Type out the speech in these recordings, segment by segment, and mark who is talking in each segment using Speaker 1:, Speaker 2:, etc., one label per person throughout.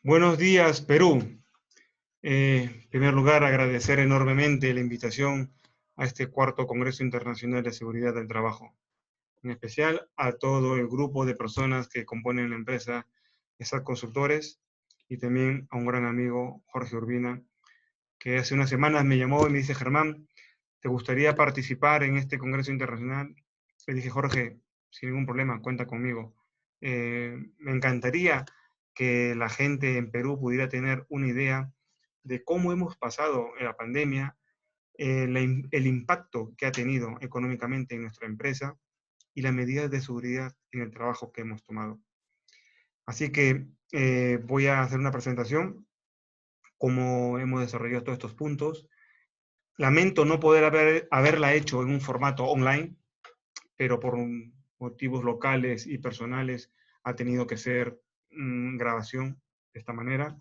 Speaker 1: Buenos días, Perú. En primer lugar, agradecer enormemente la invitación a este cuarto Congreso Internacional de Seguridad del Trabajo, en especial a todo el grupo de personas que componen la empresa ESAT Consultores y también a un gran amigo, Jorge Urbina, que hace unas semanas me llamó y me dice: Germán, ¿te gustaría participar en este Congreso Internacional? Le dije: Jorge, sin ningún problema, cuenta conmigo. Me encantaría que la gente en Perú pudiera tener una idea de cómo hemos pasado en la pandemia, el impacto que ha tenido económicamente en nuestra empresa y las medidas de seguridad en el trabajo que hemos tomado. Así que voy a hacer una presentación, cómo hemos desarrollado todos estos puntos. Lamento no poder haberla hecho en un formato online, pero por motivos locales y personales ha tenido que ser grabación de esta manera.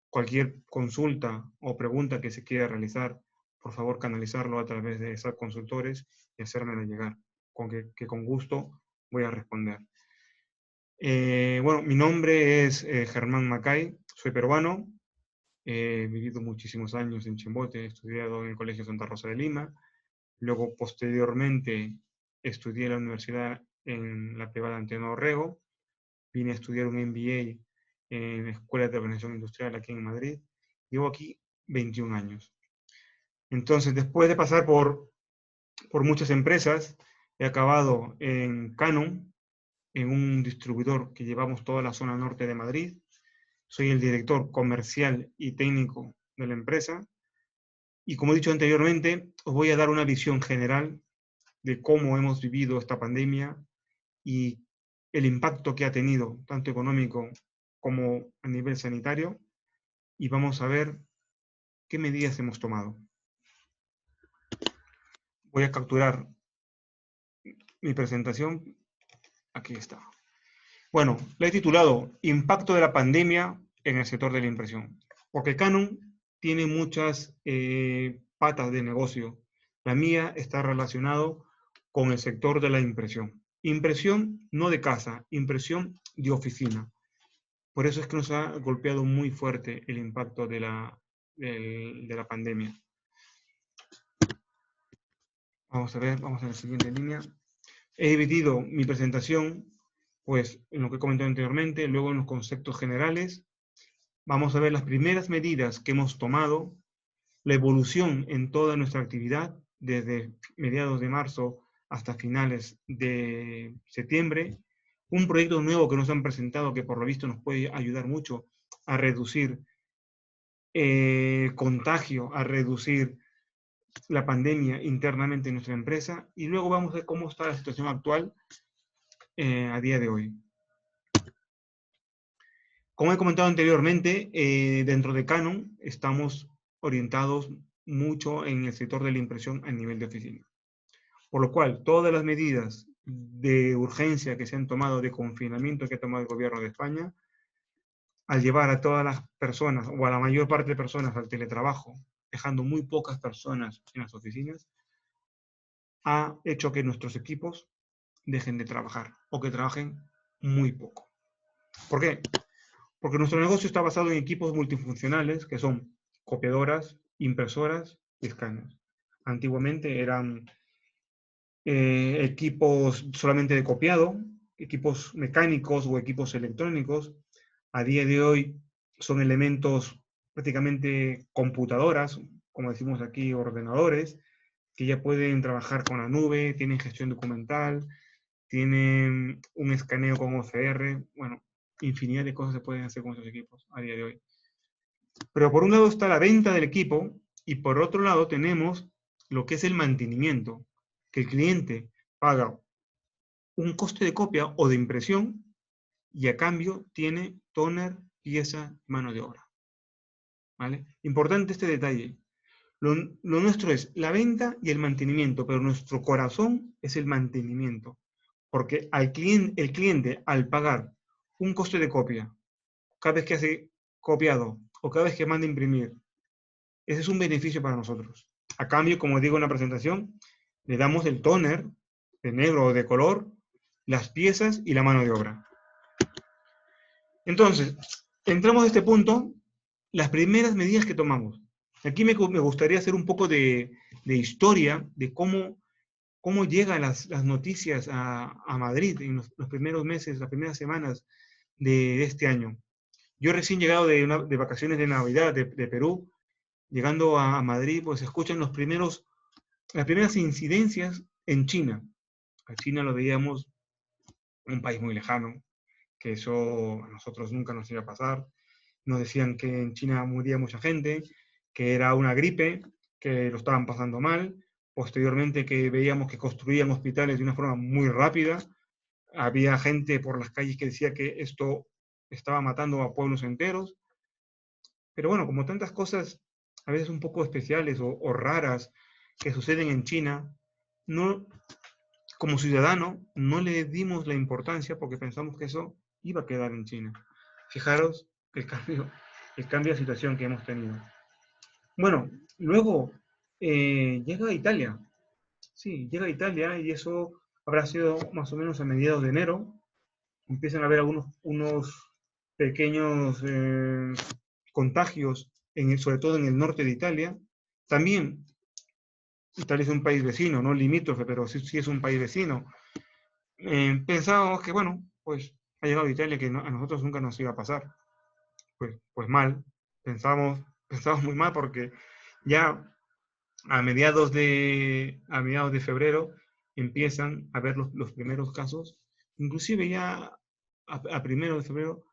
Speaker 1: Cualquier consulta o pregunta que se quiera realizar, por favor canalizarlo a través de ESAT Consultores y hacérmelo llegar, que con gusto voy a responder. Bueno, mi nombre es Germán Macay, soy peruano, he vivido muchísimos años en Chimbote, he estudiado en el Colegio Santa Rosa de Lima, luego posteriormente estudié en la universidad en la privada Antonio Orrego, vine a estudiar un MBA en la Escuela de Organización Industrial aquí en Madrid. Llevo aquí 21 años. Entonces, después de pasar por muchas empresas, he acabado en Canon, en un distribuidor que llevamos toda la zona norte de Madrid. Soy el director comercial y técnico de la empresa. Y como he dicho anteriormente, os voy a dar una visión general de cómo hemos vivido esta pandemia y el impacto que ha tenido, tanto económico como a nivel sanitario, y vamos a ver qué medidas hemos tomado. Voy a capturar mi presentación. Aquí está. Bueno, la he titulado Impacto de la pandemia en el sector de la impresión, porque Canon tiene muchas patas de negocio. La mía está relacionado con el sector de la impresión. Impresión no de casa, impresión de oficina. Por eso es que nos ha golpeado muy fuerte el impacto de la pandemia. Vamos a ver la siguiente línea. He dividido mi presentación, pues, en lo que he comentado anteriormente, luego en los conceptos generales. Vamos a ver las primeras medidas que hemos tomado, la evolución en toda nuestra actividad, desde mediados de marzo hasta finales de septiembre, un proyecto nuevo que nos han presentado que por lo visto nos puede ayudar mucho a reducir contagio, a reducir la pandemia internamente en nuestra empresa, y luego vamos a ver cómo está la situación actual a día de hoy. Como he comentado anteriormente, dentro de Canon estamos orientados mucho en el sector de la impresión a nivel de oficina. Por lo cual, todas las medidas de urgencia que se han tomado, de confinamiento que ha tomado el gobierno de España, al llevar a todas las personas, o a la mayor parte de personas al teletrabajo, dejando muy pocas personas en las oficinas, ha hecho que nuestros equipos dejen de trabajar, o que trabajen muy poco. ¿Por qué? Porque nuestro negocio está basado en equipos multifuncionales, que son copiadoras, impresoras y escáneres. Antiguamente eran equipos solamente de copiado, equipos mecánicos o equipos electrónicos. A día de hoy son elementos prácticamente computadoras, como decimos aquí, ordenadores, que ya pueden trabajar con la nube, tienen gestión documental, tienen un escaneo con OCR, bueno, infinidad de cosas se pueden hacer con esos equipos a día de hoy. Pero por un lado está la venta del equipo y por otro lado tenemos lo que es el mantenimiento, que el cliente paga un coste de copia o de impresión y a cambio tiene tóner, pieza, mano de obra. ¿Vale? Importante este detalle. Lo nuestro es la venta y el mantenimiento, pero nuestro corazón es el mantenimiento. Porque el cliente, al pagar un coste de copia, cada vez que hace copiado o cada vez que manda imprimir, ese es un beneficio para nosotros. A cambio, como digo en la presentación, le damos el tóner de negro o de color, las piezas y la mano de obra. Entonces, entramos a este punto, las primeras medidas que tomamos. Aquí me gustaría hacer un poco de historia de cómo llegan las noticias a Madrid en los primeros meses, las primeras semanas de este año. Yo recién llegado de vacaciones de Navidad de Perú, llegando a Madrid, pues se escuchan las primeras incidencias en China. A China lo veíamos un país muy lejano, que eso a nosotros nunca nos iba a pasar. Nos decían que en China moría mucha gente, que era una gripe, que lo estaban pasando mal. Posteriormente que veíamos que construían hospitales de una forma muy rápida. Había gente por las calles que decía que esto estaba matando a pueblos enteros. Pero bueno, como tantas cosas a veces un poco especiales o raras que suceden en China, no, como ciudadano no le dimos la importancia porque pensamos que eso iba a quedar en China. Fijaros el cambio de situación que hemos tenido. Bueno, luego llega a Italia. Sí, llega a Italia y eso habrá sido más o menos a mediados de enero. Empiezan a haber unos pequeños contagios, sobre todo en el norte de Italia. También Italia es un país vecino, no limítrofe, pero sí es un país vecino. Pensábamos que, bueno, pues ha llegado a Italia que a nosotros nunca nos iba a pasar. Pues mal, pensábamos muy mal porque ya a mediados de febrero empiezan a ver los primeros casos, inclusive ya a primero de febrero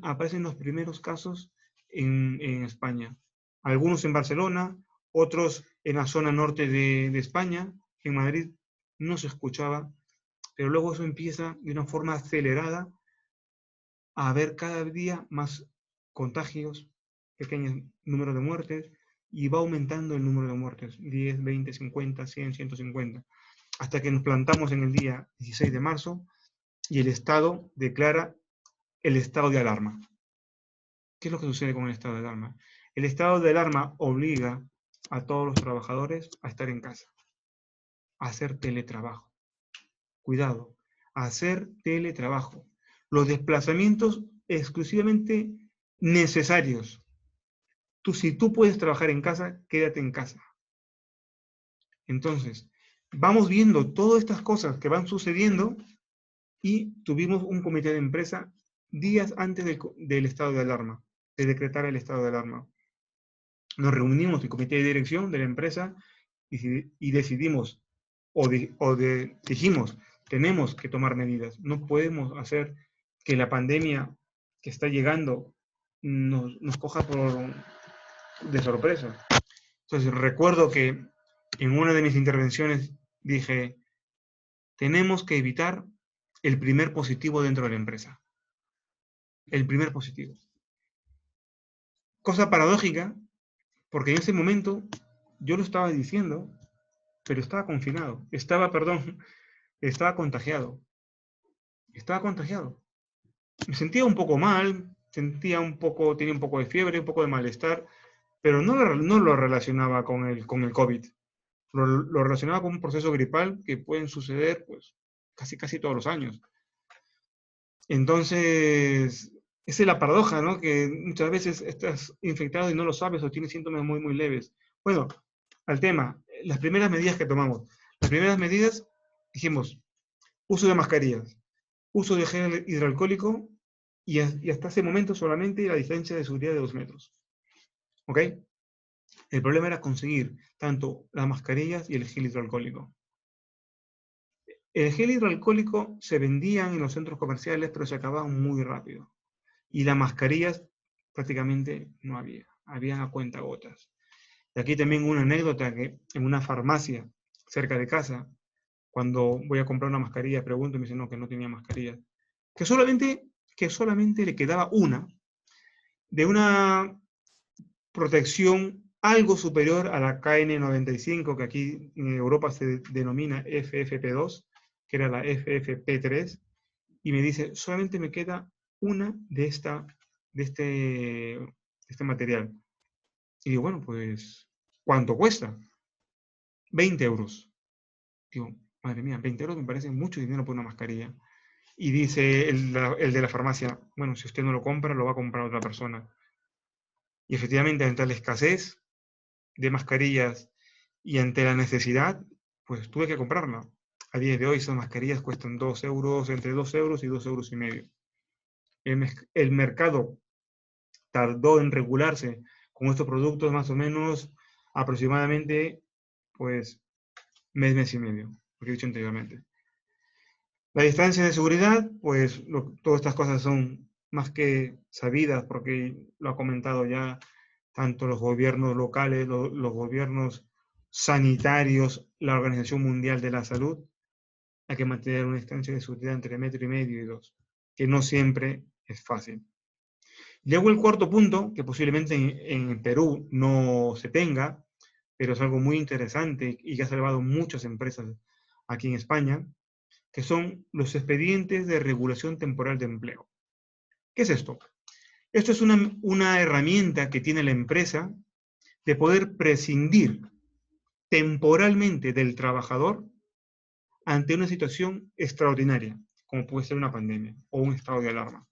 Speaker 1: aparecen los primeros casos en España. Algunos en Barcelona, otros en la zona norte de España, en Madrid no se escuchaba, pero luego eso empieza de una forma acelerada a haber cada día más contagios, pequeños números de muertes, y va aumentando el número de muertes, 10, 20, 50, 100, 150, hasta que nos plantamos en el día 16 de marzo y el Estado declara el estado de alarma. ¿Qué es lo que sucede con el estado de alarma? El estado de alarma obliga a todos los trabajadores a estar en casa, a hacer teletrabajo. Cuidado, a hacer teletrabajo. Los desplazamientos exclusivamente necesarios. Si tú puedes trabajar en casa, quédate en casa. Entonces, vamos viendo todas estas cosas que van sucediendo y tuvimos un comité de empresa días antes del estado de alarma, de decretar el estado de alarma. Nos reunimos el comité de dirección de la empresa y decidimos, dijimos, tenemos que tomar medidas. No podemos hacer que la pandemia que está llegando nos coja de sorpresa. Entonces recuerdo que en una de mis intervenciones dije, tenemos que evitar el primer positivo dentro de la empresa. El primer positivo. Cosa paradójica, porque en ese momento yo lo estaba diciendo, pero estaba confinado. Estaba contagiado. Estaba contagiado. Me sentía un poco mal, tenía un poco de fiebre, un poco de malestar, pero no lo relacionaba con el COVID. Lo relacionaba con un proceso gripal que pueden suceder pues, casi todos los años. Entonces, esa es la paradoja, ¿no? Que muchas veces estás infectado y no lo sabes o tienes síntomas muy, muy leves. Bueno, al tema, las primeras medidas que tomamos. Las primeras medidas, dijimos, uso de mascarillas, uso de gel hidroalcohólico y hasta ese momento solamente la distancia de seguridad de 2 metros. ¿Ok? El problema era conseguir tanto las mascarillas y el gel hidroalcohólico. El gel hidroalcohólico se vendían en los centros comerciales, pero se acababan muy rápido. Y las mascarillas prácticamente no había. Habían a cuentagotas. Y aquí también una anécdota que en una farmacia cerca de casa, cuando voy a comprar una mascarilla, pregunto y me dicen no, que no tenía mascarilla. Que solamente le quedaba una, de una protección algo superior a la KN95, que aquí en Europa se denomina FFP2, que era la FFP3, y me dice, solamente me queda una de este material. Y digo, bueno, pues, ¿cuánto cuesta? 20 euros. Digo, madre mía, 20 euros me parece mucho dinero por una mascarilla. y dice el de la farmacia, bueno, si usted no lo compra, lo va a comprar otra persona. Y efectivamente, ante la escasez de mascarillas y ante la necesidad, pues tuve que comprarla. A día de hoy esas mascarillas cuestan 2 euros, entre 2 euros y 2 euros y medio. El mercado tardó en regularse con estos productos más o menos aproximadamente, pues, mes y medio, lo que he dicho anteriormente. La distancia de seguridad, pues todas estas cosas son más que sabidas, porque lo ha comentado ya tanto los gobiernos locales, los gobiernos sanitarios, la Organización Mundial de la Salud. Hay que mantener una distancia de seguridad entre 1,5 metros y 2, que no siempre es fácil. Llegó el cuarto punto, que posiblemente en Perú no se tenga, pero es algo muy interesante y que ha salvado muchas empresas aquí en España, que son los expedientes de regulación temporal de empleo. ¿Qué es esto? Esto es una herramienta que tiene la empresa de poder prescindir temporalmente del trabajador ante una situación extraordinaria, como puede ser una pandemia o un estado de alarma.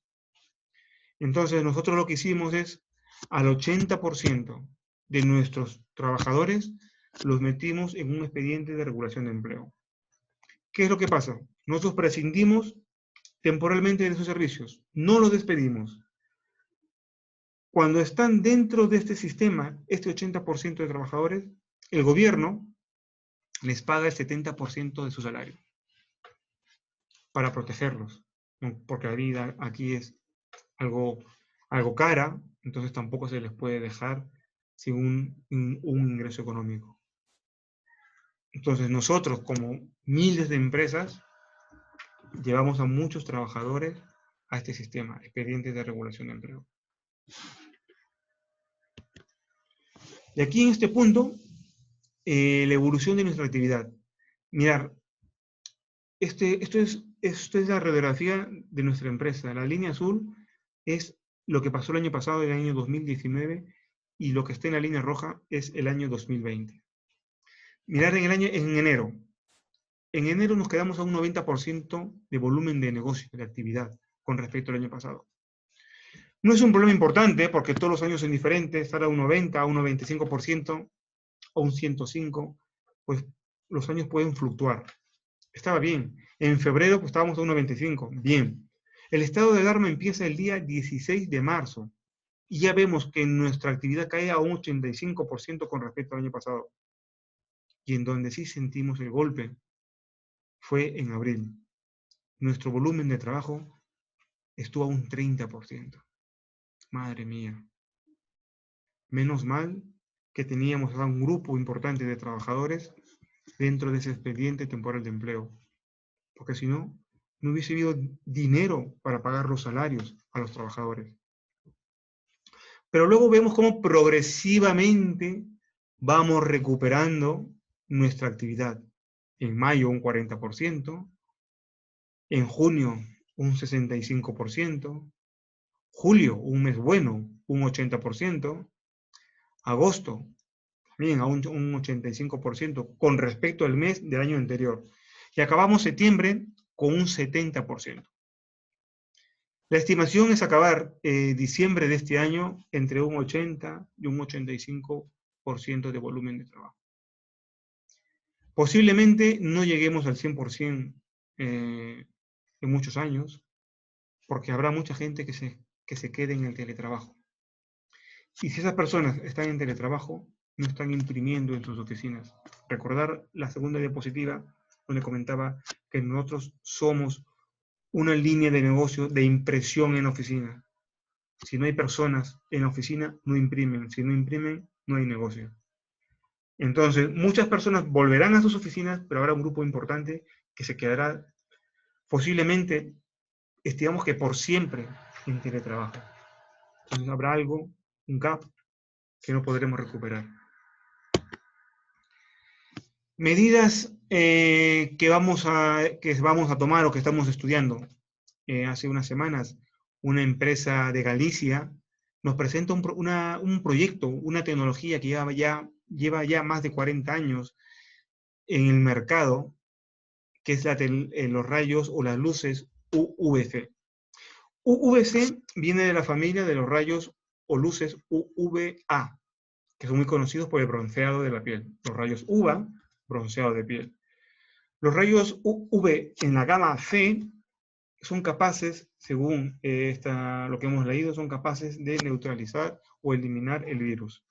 Speaker 1: Entonces, nosotros lo que hicimos es, al 80% de nuestros trabajadores los metimos en un expediente de regulación de empleo. ¿Qué es lo que pasa? Nosotros prescindimos temporalmente de sus servicios, no los despedimos. Cuando están dentro de este sistema, este 80% de trabajadores, el gobierno les paga el 70% de su salario para protegerlos, porque la vida aquí es algo cara, entonces tampoco se les puede dejar sin un ingreso económico. Entonces nosotros, como miles de empresas, llevamos a muchos trabajadores a este sistema, expedientes de regulación de empleo. Y aquí en este punto, la evolución de nuestra actividad. Mirar, esto es la radiografía de nuestra empresa. La línea azul es lo que pasó el año pasado, el año 2019, y lo que está en la línea roja es el año 2020. Mirar en enero. En enero nos quedamos a un 90% de volumen de negocio, de actividad, con respecto al año pasado. No es un problema importante, porque todos los años son diferentes, estar a un 90, a un 95%, o un 105%, pues los años pueden fluctuar. Estaba bien. En febrero pues, estábamos a un 95%, bien. El estado de alarma empieza el día 16 de marzo, y ya vemos que nuestra actividad cae a un 85% con respecto al año pasado. Y en donde sí sentimos el golpe fue en abril. Nuestro volumen de trabajo estuvo a un 30%. Madre mía. Menos mal que teníamos a un grupo importante de trabajadores dentro de ese expediente temporal de empleo. Porque si no, no hubiese habido dinero para pagar los salarios a los trabajadores. Pero luego vemos cómo progresivamente vamos recuperando nuestra actividad. En mayo un 40%, en junio un 65%, julio, un mes bueno, un 80%, agosto, también a un 85% con respecto al mes del año anterior. Y acabamos septiembre con un 70%. La estimación es acabar diciembre de este año entre un 80 y un 85% de volumen de trabajo. Posiblemente no lleguemos al 100% en muchos años, porque habrá mucha gente que se quede en el teletrabajo. Y si esas personas están en teletrabajo, no están imprimiendo en sus oficinas. Recordar la segunda diapositiva, donde comentaba que nosotros somos una línea de negocio de impresión en oficina. Si no hay personas en la oficina, no imprimen. Si no imprimen, no hay negocio. Entonces, muchas personas volverán a sus oficinas, pero habrá un grupo importante que se quedará posiblemente, estimamos que por siempre, en teletrabajo. Entonces, habrá algo, un gap, que no podremos recuperar. Medidas que vamos a tomar o que estamos estudiando. Hace unas semanas, una empresa de Galicia nos presenta un proyecto, una tecnología que lleva ya más de 40 años en el mercado, que es los rayos o las luces UVC. UVC viene de la familia de los rayos o luces UVA, que son muy conocidos por el bronceado de la piel. Los rayos UVA, bronceado de piel. Los rayos UV en la gama C son capaces, según lo que hemos leído, son capaces de neutralizar o eliminar el virus.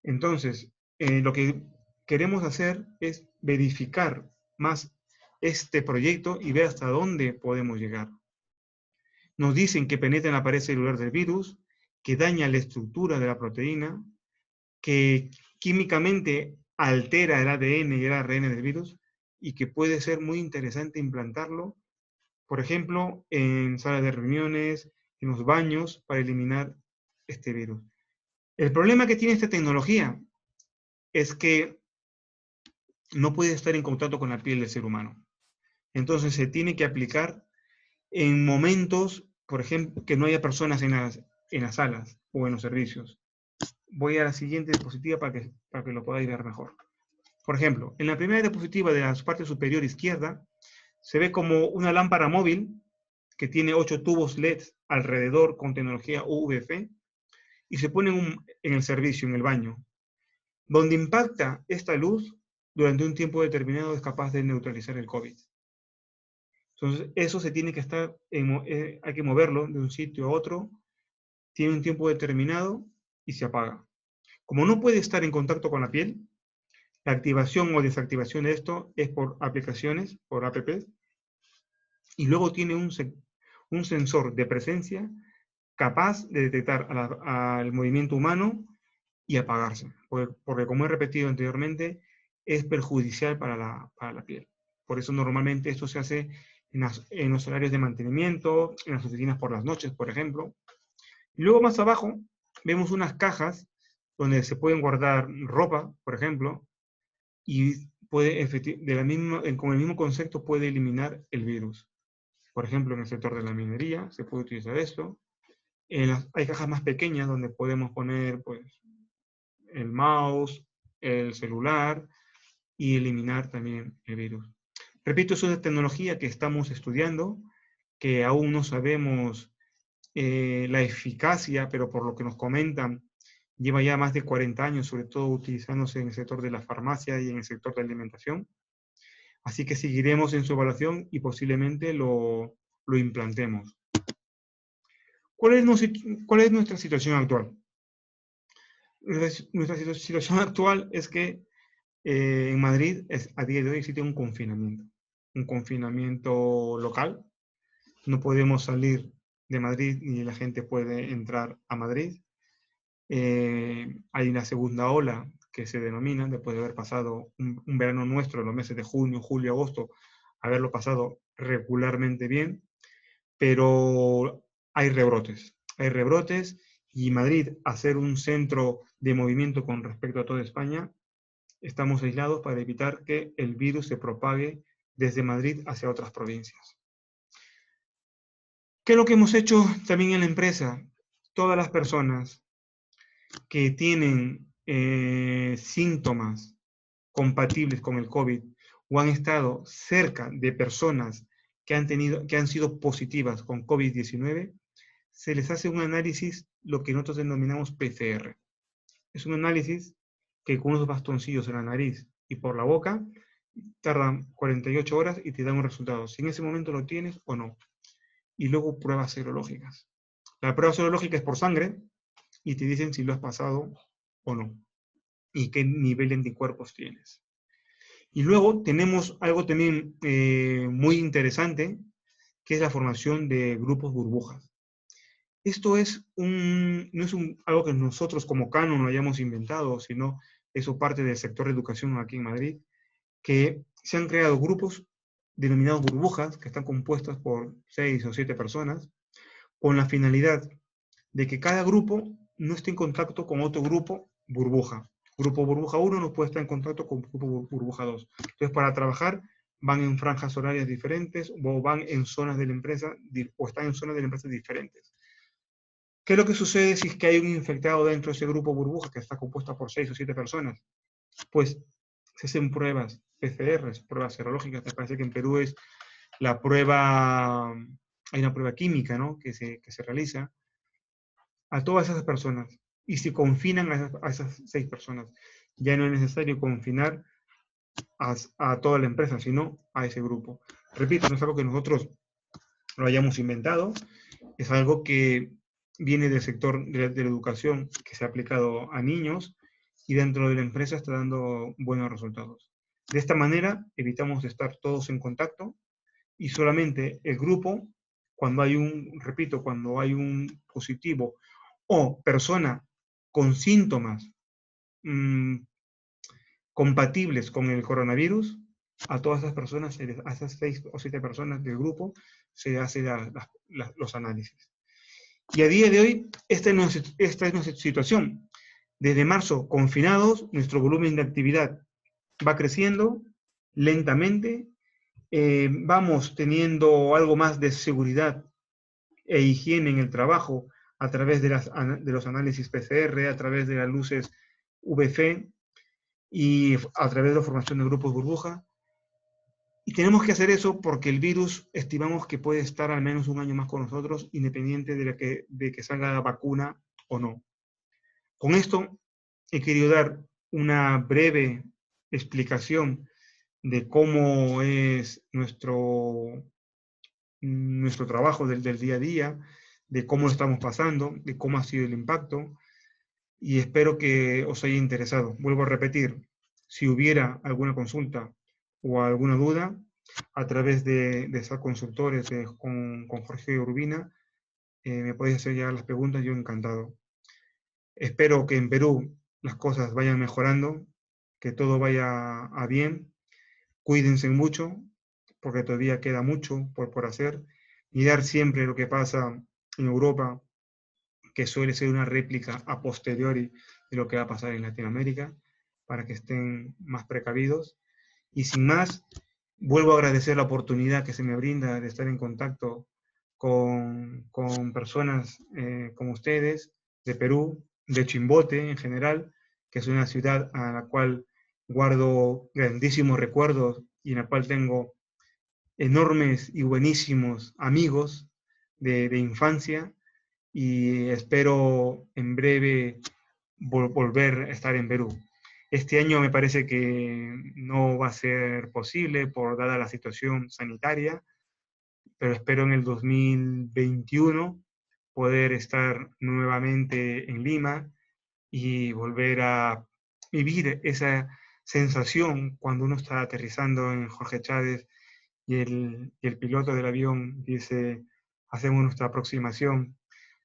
Speaker 1: Entonces, lo que queremos hacer es verificar más este proyecto y ver hasta dónde podemos llegar. Nos dicen que penetra en la pared celular del virus, que daña la estructura de la proteína, que químicamente altera el ADN y el ARN del virus, y que puede ser muy interesante implantarlo, por ejemplo, en salas de reuniones, en los baños, para eliminar este virus. El problema que tiene esta tecnología es que no puede estar en contacto con la piel del ser humano. Entonces se tiene que aplicar en momentos, por ejemplo, que no haya personas en las salas o en los servicios. Voy a la siguiente diapositiva para que lo podáis ver mejor. Por ejemplo, en la primera diapositiva de la parte superior izquierda, se ve como una lámpara móvil que tiene 8 tubos LED alrededor con tecnología UVC y se pone en el servicio, en el baño. Donde impacta esta luz, durante un tiempo determinado es capaz de neutralizar el COVID. Entonces, eso se tiene que hay que moverlo de un sitio a otro, tiene un tiempo determinado y se apaga. Como no puede estar en contacto con la piel, la activación o desactivación de esto es por aplicaciones, por apps, y luego tiene un sensor de presencia capaz de detectar al movimiento humano y apagarse, porque como he repetido anteriormente, es perjudicial para la piel. Por eso normalmente esto se hace en los horarios de mantenimiento, en las oficinas por las noches, por ejemplo. Y luego más abajo vemos unas cajas donde se pueden guardar ropa, por ejemplo, y con el mismo concepto puede eliminar el virus. Por ejemplo, en el sector de la minería se puede utilizar esto. Hay cajas más pequeñas donde podemos poner pues, el mouse, el celular y eliminar también el virus. Repito, eso es una tecnología que estamos estudiando, que aún no sabemos la eficacia, pero por lo que nos comentan, lleva ya más de 40 años, sobre todo utilizándose en el sector de la farmacia y en el sector de alimentación. Así que seguiremos en su evaluación y posiblemente lo implantemos. ¿Cuál es nuestra situación actual? Nuestra situación actual es que en Madrid a día de hoy existe un confinamiento local. No podemos salir de Madrid ni la gente puede entrar a Madrid. Hay una segunda ola que se denomina, después de haber pasado un verano nuestro, en los meses de junio, julio, agosto, haberlo pasado regularmente bien, pero hay rebrotes y Madrid, a ser un centro de movimiento con respecto a toda España, estamos aislados para evitar que el virus se propague desde Madrid hacia otras provincias. ¿Qué es lo que hemos hecho también en la empresa? Todas las personas que tienen síntomas compatibles con el COVID o han estado cerca de personas que han sido positivas con COVID-19, se les hace un análisis, lo que nosotros denominamos PCR. Es un análisis que con unos bastoncillos en la nariz y por la boca tardan 48 horas y te dan un resultado, si en ese momento lo tienes o no. Y luego pruebas serológicas. La prueba serológica es por sangre y te dicen si lo has pasado o no y qué nivel de anticuerpos tienes. Y luego tenemos algo también muy interesante, que es la formación de grupos burbujas. Esto no es algo que nosotros como Canon lo hayamos inventado, sino eso parte del sector de educación aquí en Madrid, que se han creado grupos denominados burbujas, que están compuestas por 6 o 7 personas, con la finalidad de que cada grupo no esté en contacto con otro grupo burbuja. Grupo burbuja 1 no puede estar en contacto con grupo burbuja 2. Entonces, para trabajar, van en franjas horarias diferentes o van en zonas de la empresa o están en zonas de la empresa diferentes. ¿Qué es lo que sucede si es que hay un infectado dentro de ese grupo burbuja que está compuesta por 6 o 7 personas? Pues se hacen pruebas PCRs, pruebas serológicas. Me parece que en Perú es la prueba, hay una prueba química, ¿no? Que se realiza a todas esas personas. Y si confinan a esas 6 personas, ya no es necesario confinar a toda la empresa, sino a ese grupo. Repito, no es algo que nosotros lo hayamos inventado, es algo que viene del sector de la educación, que se ha aplicado a niños y dentro de la empresa está dando buenos resultados. De esta manera evitamos estar todos en contacto y solamente el grupo, cuando hay un, repito, cuando hay un positivo o persona con síntomas mmm, compatibles con el coronavirus, a todas esas personas, a esas 6 o 7 personas del grupo, se hace los análisis. Y a día de hoy, esta es nuestra situación. Desde marzo, confinados, nuestro volumen de actividad va creciendo lentamente, vamos teniendo algo más de seguridad e higiene en el trabajo a través de los análisis PCR, a través de las luces UVC y a través de la formación de grupos burbuja. Y tenemos que hacer eso porque el virus estimamos que puede estar al menos un año más con nosotros, independiente de que salga la vacuna o no. Con esto he querido dar una breve explicación de cómo es nuestro trabajo del día a día, de cómo lo estamos pasando, de cómo ha sido el impacto, y espero que os haya interesado. Vuelvo a repetir, si hubiera alguna consulta o alguna duda, a través de esas consultores con Jorge Urbina, me podéis hacer llegar las preguntas, yo encantado. Espero que en Perú las cosas vayan mejorando, que todo vaya a bien. Cuídense mucho, porque todavía queda mucho por hacer. Mirar siempre lo que pasa en Europa, que suele ser una réplica a posteriori de lo que va a pasar en Latinoamérica, para que estén más precavidos. Y sin más, vuelvo a agradecer la oportunidad que se me brinda de estar en contacto con personas como ustedes, de Perú, de Chimbote en general, que es una ciudad a la cual guardo grandísimos recuerdos y en la cual tengo enormes y buenísimos amigos de infancia y espero en breve volver a estar en Perú. Este año me parece que no va a ser posible por dada la situación sanitaria, pero espero en el 2021 poder estar nuevamente en Lima y volver a vivir esa sensación cuando uno está aterrizando en Jorge Chávez y el piloto del avión dice, hacemos nuestra aproximación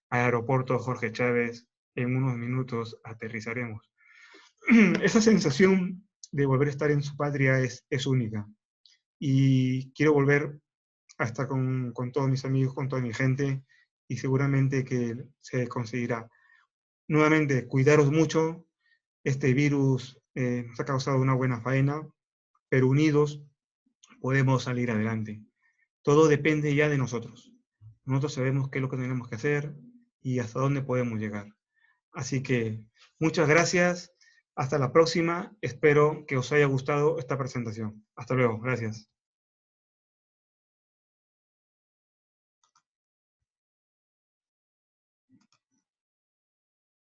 Speaker 1: al aeropuerto Jorge Chávez, en unos minutos aterrizaremos. Esa sensación de volver a estar en su patria es única. Y quiero volver a estar con todos mis amigos, con toda mi gente, y seguramente que se conseguirá. Nuevamente, cuidaros mucho. Este virus nos ha causado una buena faena, pero unidos podemos salir adelante. Todo depende ya de nosotros. Nosotros sabemos qué es lo que tenemos que hacer y hasta dónde podemos llegar. Así que muchas gracias. Hasta la próxima. Espero que os haya gustado esta presentación. Hasta luego. Gracias.